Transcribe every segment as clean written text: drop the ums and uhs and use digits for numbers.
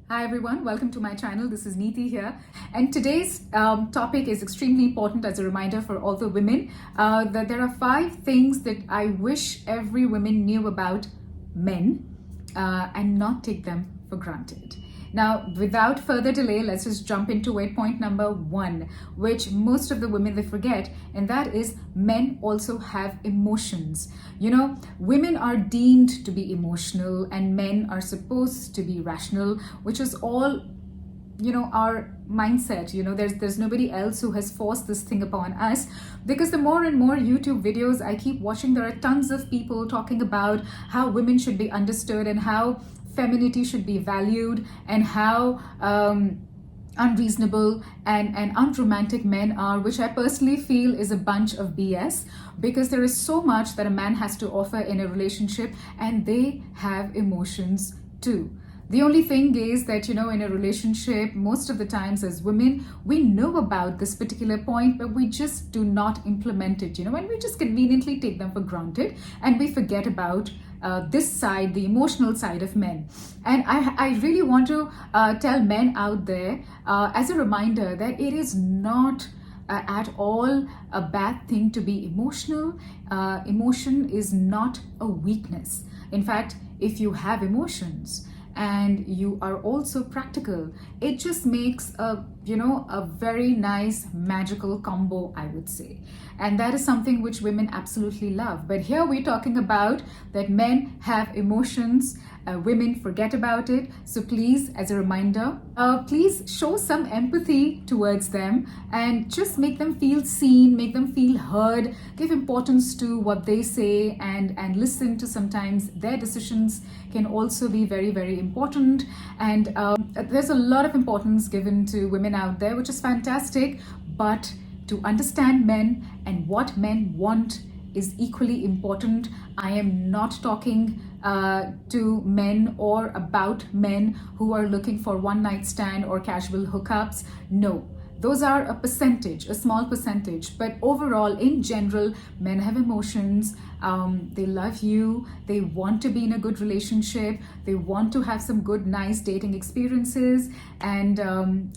Hi everyone, welcome to my channel. This is Neeti here, and today's topic is extremely important as a reminder for all the women that there are 5 things that I wish every woman knew about men and not take them for granted. Now, without further delay, let's just jump into it. Point number 1, which most of the women they forget, and that is men also have emotions. You know, women are deemed to be emotional and men are supposed to be rational, which is all our mindset. There's nobody else who has forced this thing upon us, because the more and more YouTube videos I keep watching, there are tons of people talking about how women should be understood and how femininity should be valued and how unreasonable and unromantic men are, which I personally feel is a bunch of BS, because there is so much that a man has to offer in a relationship, and they have emotions too. The only thing is that, in a relationship, most of the times as women, we know about this particular point, but we just do not implement it, and we just conveniently take them for granted and we forget about this side, the emotional side of men. And I really want to tell men out there as a reminder that it is not at all a bad thing to be emotional. Emotion is not a weakness. In fact, if you have emotions and you are also practical, it just makes a very nice magical combo, I would say. And that is something which women absolutely love. But here we're talking about that men have emotions, women forget about it. So please, as a reminder, please show some empathy towards them and just make them feel seen, make them feel heard, give importance to what they say, and listen to sometimes their decisions can also be very, very important. And there's a lot of importance given to women out there, which is fantastic. But to understand men and what men want is equally important. I am not talking to men or about men who are looking for one night stand or casual hookups. No, those are a percentage, a small percentage. But overall, in general, men have emotions. They love you. They want to be in a good relationship. They want to have some good, nice dating experiences. And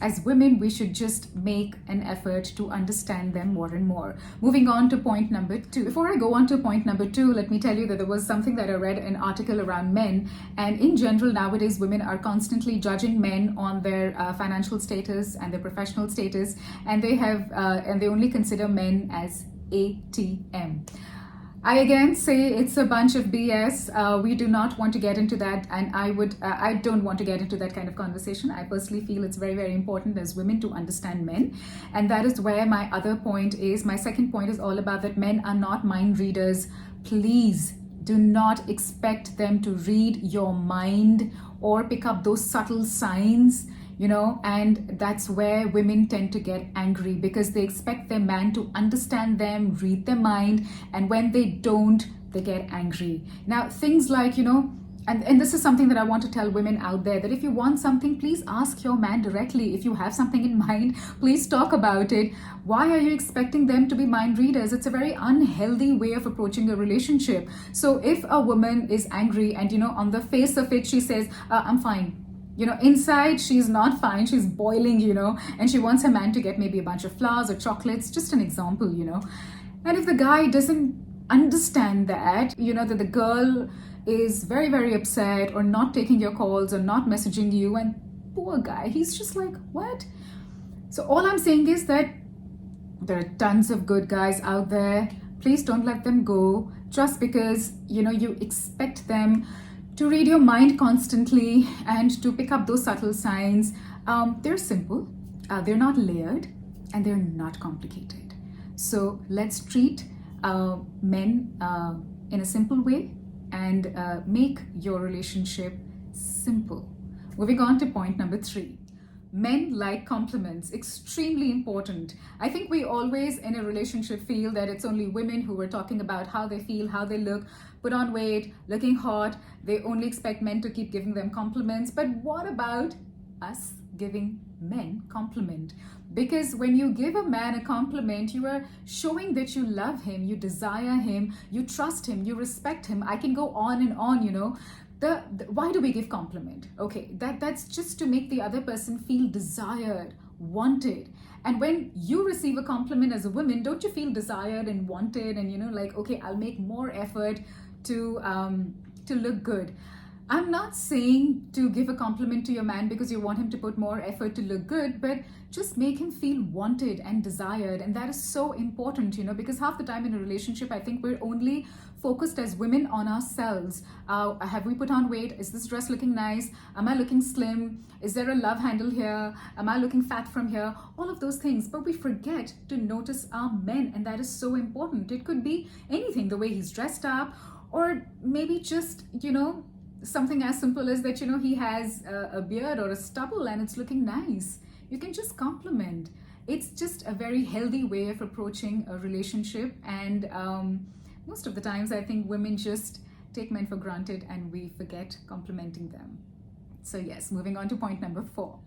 as women, we should just make an effort to understand them more and more. Moving on to point number 2. Before I go on to point number 2, let me tell you that there was something that I read, an article around men. And in general, nowadays, women are constantly judging men on their financial status and their professional status, and they only consider men as ATM. I again say it's a bunch of BS. We do not want to get into that, and I don't want to get into that kind of conversation. I personally feel it's very, very important as women to understand men, and that is where my other point is. My second point is all about that men are not mind readers. Please do not expect them to read your mind or pick up those subtle signs. And that's where women tend to get angry, because they expect their man to understand them, read their mind, and when they don't, they get angry. Now, things like, and this is something that I want to tell women out there, that if you want something, please ask your man directly. If you have something in mind, please talk about it. Why are you expecting them to be mind readers? It's a very unhealthy way of approaching a relationship. So if a woman is angry and, on the face of it, she says, I'm fine. Inside she's not fine, she's boiling, and she wants her man to get maybe a bunch of flowers or chocolates, just an example. And if the guy doesn't understand that, that the girl is very, very upset or not taking your calls or not messaging you, and poor guy, he's just like, what? So all I'm saying is that there are tons of good guys out there. Please don't let them go just because, you expect them to read your mind constantly and to pick up those subtle signs. They're simple, they're not layered, and they're not complicated. So let's treat men in a simple way and make your relationship simple. Moving on to point number 3. Men like compliments, extremely important. I think we always in a relationship feel that it's only women who are talking about how they feel, how they look, put on weight, looking hot. They only expect men to keep giving them compliments. But what about us giving men compliment? Because when you give a man a compliment, you are showing that you love him, you desire him, you trust him, you respect him. I can go on and on, Why do we give compliment? Okay, that's just to make the other person feel desired, wanted. And when you receive a compliment as a woman, don't you feel desired and wanted, and like, okay, I'll make more effort to look good. I'm not saying to give a compliment to your man because you want him to put more effort to look good, but just make him feel wanted and desired. And that is so important, because half the time in a relationship, I think we're only focused as women on ourselves. Have we put on weight? Is this dress looking nice? Am I looking slim? Is there a love handle here? Am I looking fat from here? All of those things. But we forget to notice our men, and that is so important. It could be anything, the way he's dressed up, or maybe just, something as simple as that, he has a beard or a stubble and it's looking nice. You can just compliment. It's just a very healthy way of approaching a relationship. And most of the times, I think women just take men for granted and we forget complimenting them. So yes, moving on to point number 4.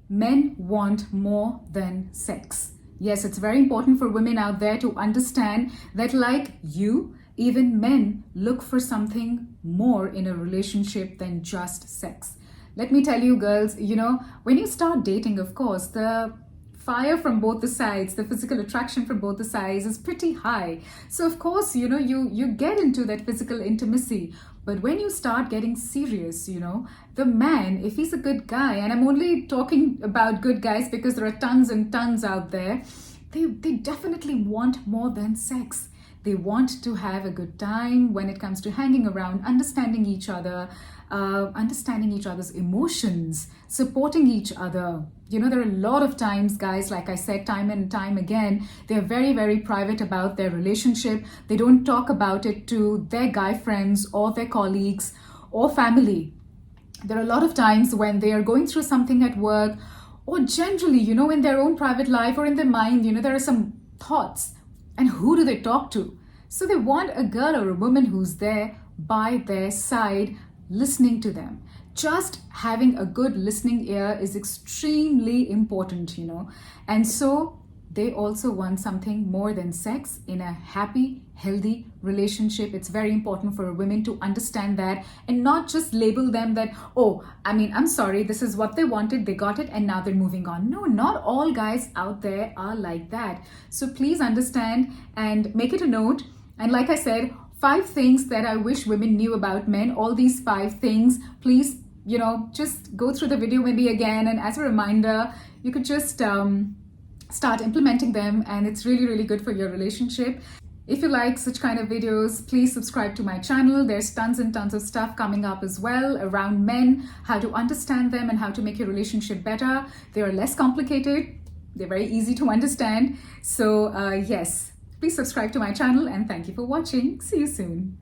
Men want more than sex. Yes, it's very important for women out there to understand that, like you, even men look for something more in a relationship than just sex. Let me tell you, girls, when you start dating, of course, the fire from both the sides, the physical attraction from both the sides is pretty high. So of course, you get into that physical intimacy. But when you start getting serious, the man, if he's a good guy, and I'm only talking about good guys because there are tons and tons out there, they definitely want more than sex. They want to have a good time when it comes to hanging around, understanding each other, understanding each other's emotions, supporting each other. There are a lot of times, guys, like I said, time and time again, they're very, very private about their relationship. They don't talk about it to their guy friends or their colleagues or family. There are a lot of times when they are going through something at work, or generally, in their own private life or in their mind, there are some thoughts. And who do they talk to? So they want a girl or a woman who's there by their side, listening to them. Just having a good listening ear is extremely important, And so they also want something more than sex in a happy, healthy relationship. It's very important for women to understand that and not just label them that, I'm sorry, this is what they wanted, they got it, and now they're moving on. No, not all guys out there are like that. So please understand and make it a note. And like I said, 5 things that I wish women knew about men. All these 5 things, please, just go through the video maybe again. And as a reminder, you could just start implementing them, and it's really, really good for your relationship. If you like such kind of videos, please subscribe to my channel. There's tons and tons of stuff coming up as well around men, how to understand them and how to make your relationship better. They are less complicated. They're very easy to understand. So yes, please subscribe to my channel, and thank you for watching. See you soon.